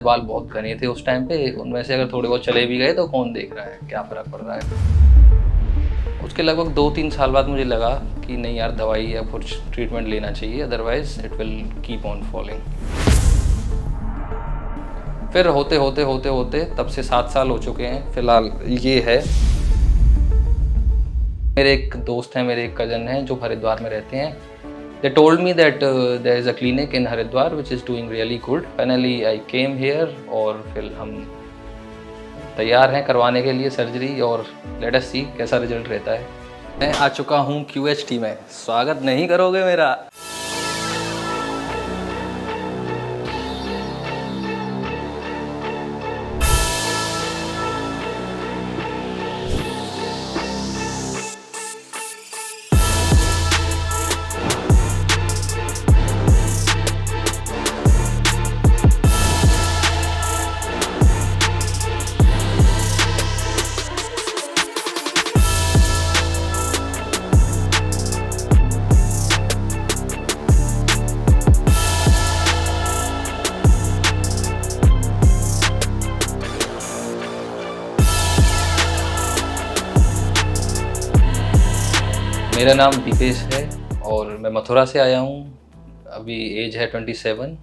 बाल बहुत घने थे उस टाइम पे, उनमें से अगर थोड़े बहुत चले भी गए तो कौन देख रहा है, क्या फ़र्क पड़ रहा है। उसके लगभग 2-3 साल बाद मुझे लगा कि नहीं यार, दवाई या कुछ ट्रीटमेंट लेना चाहिए, otherwise it will keep on falling. फिर होते तब से 7 साल हो चुके हैं, फ़िलहाल ये है। मेरे एक दोस्त हैं, मेरे एक कज़न हैं जो हरिद्वार में रहते हैं। They told me that there is a clinic in Haridwar which is doing really good. Finally I came here और फिर हम तैयार हैं करवाने के लिए सर्जरी और लेट अस सी कैसा रिजल्ट रहता है। मैं आ चुका हूँ QHT में। स्वागत नहीं करोगे मेरा? मेरा नाम दीपेश है और मैं मथुरा से आया हूँ। अभी एज है 27।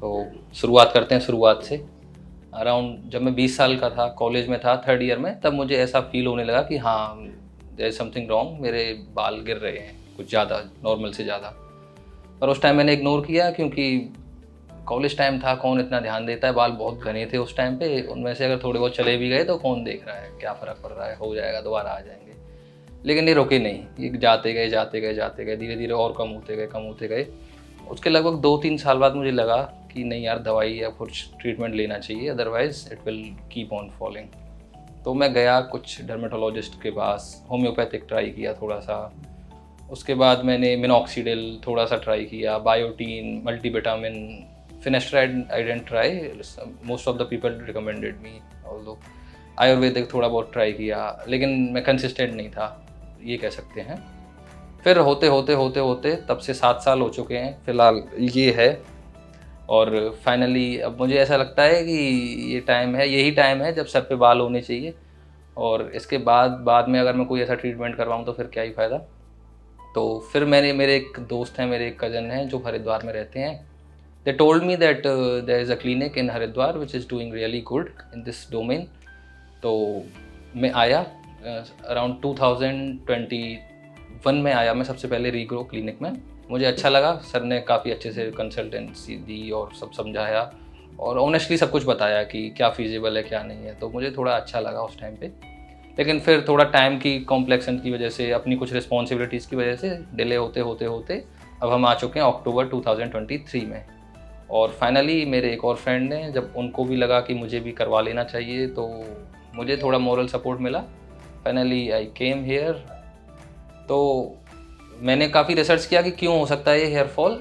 तो शुरुआत करते हैं शुरुआत से। अराउंड जब मैं 20 साल का था, कॉलेज में था, 3rd ईयर में, तब मुझे ऐसा फील होने लगा कि हाँ, देयर इज़ समथिंग रॉन्ग, मेरे बाल गिर रहे हैं कुछ ज़्यादा, नॉर्मल से ज़्यादा। पर उस टाइम मैंने इग्नोर किया क्योंकि कॉलेज टाइम था, कौन इतना ध्यान देता है। बाल बहुत घने थे उस टाइम पे, उनमें से अगर थोड़े बहुत चले भी गए तो कौन देख रहा है, क्या फ़र्क पड़ रहा है, हो जाएगा, दोबारा आ जाएंगे। लेकिन ये रुके नहीं, ये जाते गए, धीरे धीरे और कम होते गए। उसके लगभग 2-3 साल बाद मुझे लगा कि नहीं यार, दवाई या कुछ ट्रीटमेंट लेना चाहिए, otherwise it will keep on falling. तो मैं गया कुछ डर्मेटोलॉजिस्ट के पास, होम्योपैथिक ट्राई किया थोड़ा सा। उसके बाद मैंने मिनॉक्सीडिल थोड़ा सा ट्राई किया, biotin, multivitamin, finasteride I didn't try, most of the people recommended me. Although Ayurvedic थोड़ा बहुत ट्राई किया, लेकिन मैं कंसिस्टेंट नहीं था, ये कह सकते हैं। फिर होते तब से 7 साल हो चुके हैं, फ़िलहाल ये है। और फाइनली अब मुझे ऐसा लगता है कि ये टाइम है, यही टाइम है जब सर पे बाल होने चाहिए। और इसके बाद में अगर मैं कोई ऐसा ट्रीटमेंट करवाऊँ तो फिर क्या ही फ़ायदा। तो फिर मेरे एक दोस्त हैं, मेरे एक कज़न हैं जो हरिद्वार में रहते हैं। They told me that there is a clinic in Haridwar which is doing really good in this domain. तो मैं आया अराउंड 2021 में आया मैं सबसे पहले रीग्रो क्लिनिक में। मुझे अच्छा लगा, सर ने काफ़ी अच्छे से कंसल्टेंसी दी और सब समझाया और ऑनेस्टली सब कुछ बताया कि क्या फ़ीज़िबल है क्या नहीं है। तो मुझे थोड़ा अच्छा लगा उस टाइम पे। लेकिन फिर थोड़ा टाइम की कॉम्प्लेक्सन की वजह से, अपनी कुछ रिस्पॉन्सिबिलिटीज़ की वजह से डिले होते अब हम आ चुके हैं अक्टूबर 2023 में। और फाइनली मेरे एक और फ्रेंड ने, जब उनको भी लगा कि मुझे भी करवा लेना चाहिए, तो मुझे थोड़ा मोरल सपोर्ट मिला। Finally I came here. तो मैंने काफ़ी रिसर्च किया कि क्यों हो सकता है ये हेयर फॉल।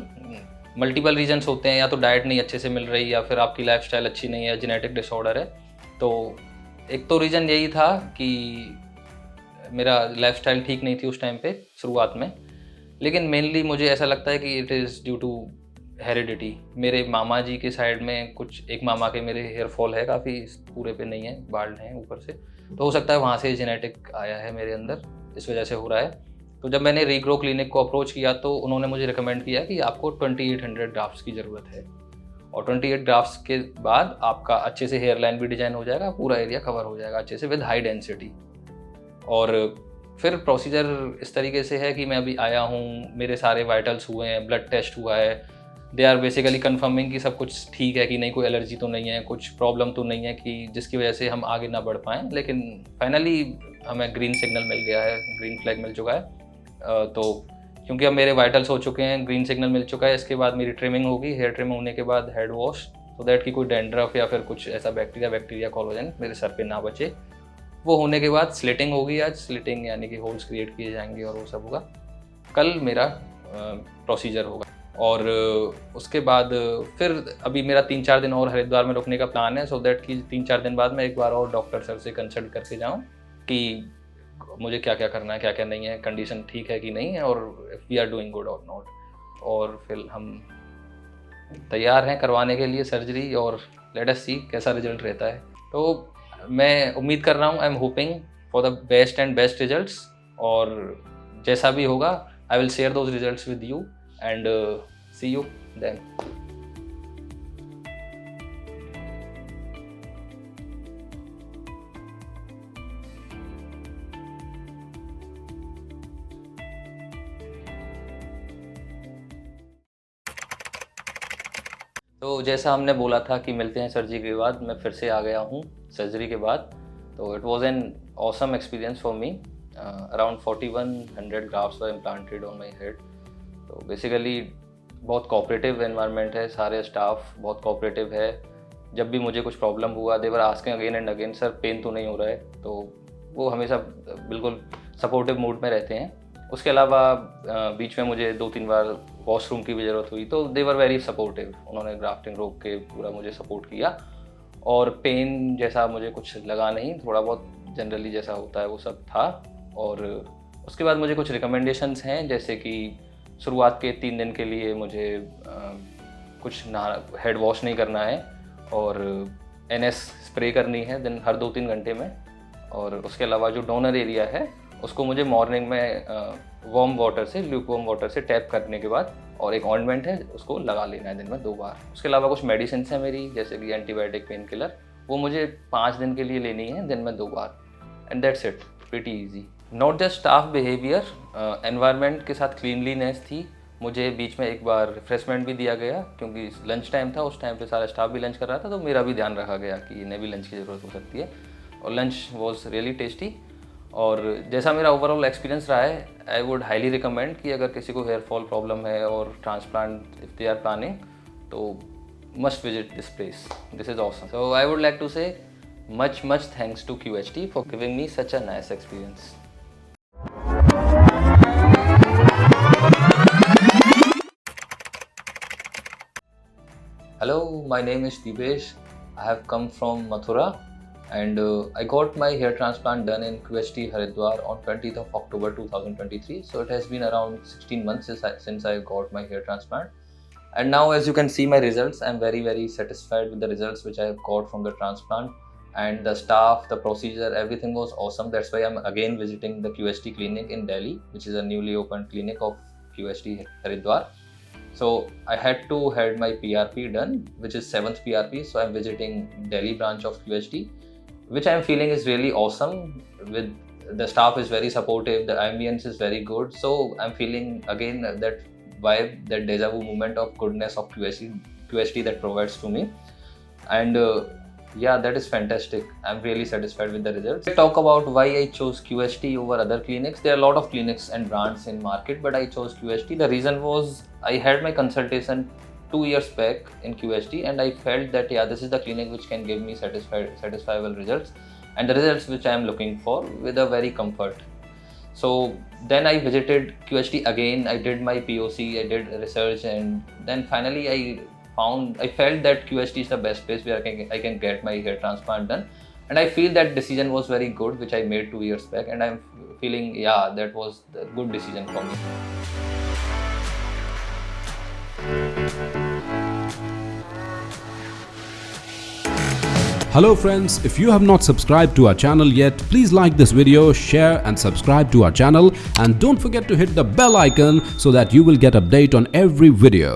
मल्टीपल रीजन्स होते हैं, या तो डाइट नहीं अच्छे से मिल रही, या फिर आपकी लाइफस्टाइल अच्छी नहीं है, जेनेटिक डिसऑर्डर है। तो एक तो रीज़न यही था कि मेरा लाइफस्टाइल ठीक नहीं थी उस टाइम पे शुरुआत में। लेकिन मेनली मुझे ऐसा लगता है कि it is due to heredity. मेरे मामा जी के साइड में कुछ, एक मामा के मेरे हेयर फॉल है काफ़ी, पूरे पे नहीं है, बाल्ड हैं ऊपर से। तो हो सकता है वहाँ से जेनेटिक आया है मेरे अंदर, इस वजह से हो रहा है। तो जब मैंने रीग्रो क्लिनिक को अप्रोच किया तो उन्होंने मुझे रिकमेंड किया कि आपको 2800 ग्राफ्ट्स की ज़रूरत है। और 28 ग्राफ्ट्स के बाद आपका अच्छे से हेयर लाइन भी डिजाइन हो जाएगा, पूरा एरिया कवर हो जाएगा अच्छे से विद हाई डेंसिटी। और फिर प्रोसीजर इस तरीके से है कि मैं अभी आया हूँ, मेरे सारे वाइटल्स हुए हैं, ब्लड टेस्ट हुआ है। दे आर बेसिकली कन्फर्मिंग कि सब कुछ ठीक है कि नहीं, कोई एलर्जी तो नहीं है, कुछ प्रॉब्लम तो नहीं है कि जिसकी वजह से हम आगे ना बढ़ पाएँ। लेकिन फाइनली हमें ग्रीन सिग्नल मिल गया है, ग्रीन फ्लैग मिल चुका है। तो क्योंकि अब मेरे वाइटल्स हो चुके हैं, ग्रीन सिग्नल मिल चुका है, इसके बाद मेरी ट्रिमिंग होगी, हेयर ट्रिमिंग होने के बाद हेड वॉश, सो दैट कि कोई डेंड्रफ या फिर कुछ ऐसा बैक्टीरिया कोलोजन मेरे सर पे ना बचे। वो होने के बाद स्लिटिंग होगी आज, स्लिटिंग यानी कि होल्स क्रिएट किए जाएंगे और वो सब होगा। कल मेरा प्रोसीजर होगा। और उसके बाद फिर अभी मेरा 3-4 दिन और हरिद्वार में रुकने का प्लान है, सो दैट कि 3-4 दिन बाद मैं एक बार और डॉक्टर सर से कंसल्ट करके जाऊँ कि मुझे क्या क्या करना है, क्या क्या नहीं है, कंडीशन ठीक है कि नहीं है, और if we are doing good और नॉट। और फिर हम तैयार हैं करवाने के लिए सर्जरी और लेट अस सी कैसा रिजल्ट रहता है। तो मैं उम्मीद कर रहा हूँ, I am hoping for the best and best results, और जैसा भी होगा I will share those results with you and see you then. तो जैसा हमने बोला था कि मिलते हैं सर्जरी के बाद, मैं फिर से आ गया हूँ सर्जरी के बाद। तो it was an awesome experience for me. Around 4100 grafts were implanted on my head. तो बेसिकली बहुत कोऑपरेटिव एनवायरनमेंट है, सारे स्टाफ बहुत कोऑपरेटिव है। जब भी मुझे कुछ प्रॉब्लम हुआ they were asking again and again, सर पेन तो नहीं हो रहा है, तो वो हमेशा बिल्कुल सपोर्टिव मूड में रहते हैं। उसके अलावा बीच में मुझे 2-3 बार वॉशरूम की भी ज़रूरत हुई, तो दे वर वेरी सपोर्टिव। उन्होंने ग्राफ्टिंग रोक के पूरा मुझे सपोर्ट किया, और पेन जैसा मुझे कुछ लगा नहीं, थोड़ा बहुत जनरली जैसा होता है वो सब था। और उसके बाद मुझे कुछ रिकमेंडेशंस हैं, जैसे कि शुरुआत के 3 दिन के लिए मुझे कुछ हेड वॉश नहीं करना है, और NS स्प्रे करनी है दिन हर 2-3 घंटे में। और उसके अलावा जो डोनर एरिया है उसको मुझे मॉर्निंग में वार्म वाटर से, ल्यूकवार्म वाटर से टैप करने के बाद, और एक ऑइंटमेंट है उसको लगा लेना है दिन में 2 बार। उसके अलावा कुछ मेडिसिन है मेरी, जैसे कि एंटीबायोटिक, पेन किलर, वो मुझे 5 दिन के लिए लेनी है दिन में 2 बार, and that's it, pretty easy. Not just staff behaviour, environment के साथ क्लीनलीनेस थी। मुझे बीच में एक बार रिफ्रेशमेंट भी दिया गया, क्योंकि लंच टाइम था, उस टाइम पे सारा स्टाफ भी लंच कर रहा था, तो मेरा भी ध्यान रखा गया कि इन्हें भी लंच की ज़रूरत हो सकती है, और लंच वॉज रियली टेस्टी। और जैसा मेरा ओवरऑल एक्सपीरियंस रहा है, आई वुड हाईली रिकमेंड कि अगर किसी को हेयर फॉल प्रॉब्लम है और transplant if they are planning, तो must visit this place, this is awesome. So I would like to say much thanks to QHT for giving me such a nice experience. Hello, my name is Dipesh. I have come from Mathura, and I got my hair transplant done in QHT Haridwar on 20th of October 2023. So it has been around 16 months since I got my hair transplant. And now, as you can see my results, I'm very satisfied with the results which I have got from the transplant. And the staff, the procedure, everything was awesome. That's why I'm again visiting the QHT clinic in Delhi, which is a newly opened clinic of QHT Haridwar. So I had to had my PRP done, which is 7th PRP. So I'm visiting Delhi branch of QHT, which I'm feeling is really awesome. With the staff is very supportive, the ambience is very good. So I'm feeling again that vibe, that deja vu moment of goodness of QHT that provides to me. And yeah, that is fantastic. I'm really satisfied with the results. I talk about why I chose QHT over other clinics. There are a lot of clinics and brands in market, but I chose QHT. The reason was I had my consultation 2 years back in QHT, and I felt that yeah, this is the clinic which can give me satisfiable results, and the results which I am looking for with a very comfort. So then I visited QHT again. I did my POC, I did research, and then finally I felt that QHT is the best place where I can get my hair transplant done, and I feel that decision was very good, which I made 2 years back, and I'm feeling yeah, that was the good decision for me. Hello friends, if you have not subscribed to our channel yet, please like this video, share and subscribe to our channel, and don't forget to hit the bell icon so that you will get update on every video.